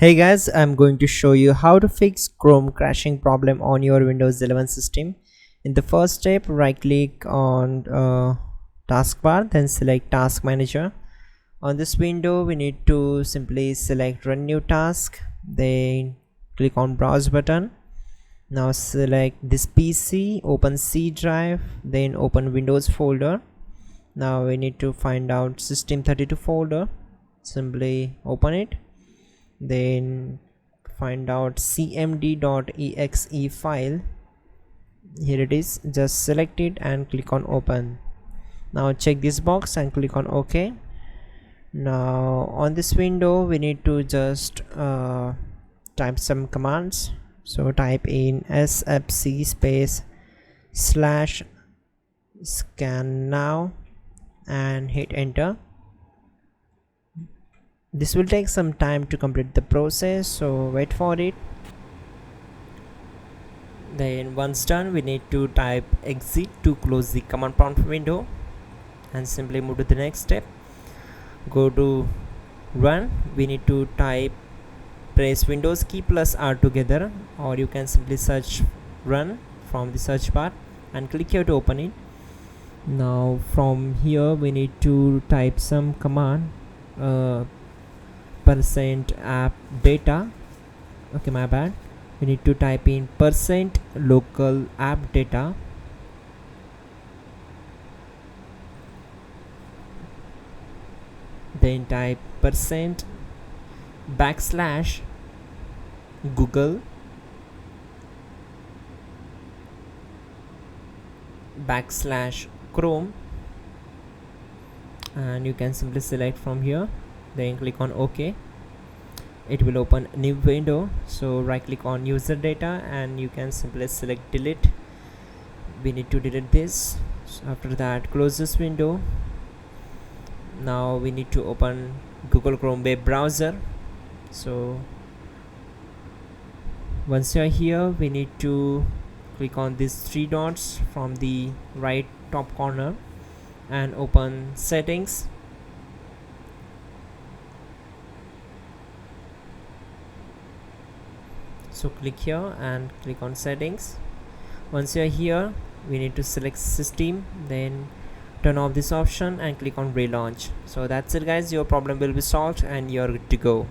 Hey guys, I'm going to show you how to fix Chrome crashing problem on your Windows 11 system. In the first step, right click on taskbar, then select task manager. On this window, we need to simply select run new task, then click on browse button. Now select this PC, open C drive, then open Windows folder. Now we need to find out system32 folder, simply open it, then find out cmd.exe file. Here it is, just select it and click on open. Now check this box and click on OK. Now on this window we need to just type some commands. So type in sfc space /scan now and hit enter. This will take some time to complete the process, so wait for it. Then once done, we need to type exit to close the command prompt window and simply move to the next step. Go to run. We need to press Windows key plus R together, or you can simply search run from the search bar and click here to open it. Now from here we need to type some command, percent app data. Okay, my bad. We need to type in percent local app data, then type percent / Google / Chrome, and you can simply select from here, then click on OK. It will open a new window, so right click on user data and you can simply select delete. We need to delete this. So after that, close this window. Now we need to open Google Chrome web browser. So once you are here, we need to click on these three dots from the right top corner and open settings. So click here and click on settings. Once you are here, we need to select system, then turn off this option and click on relaunch. So that's it guys, your problem will be solved and you're good to go.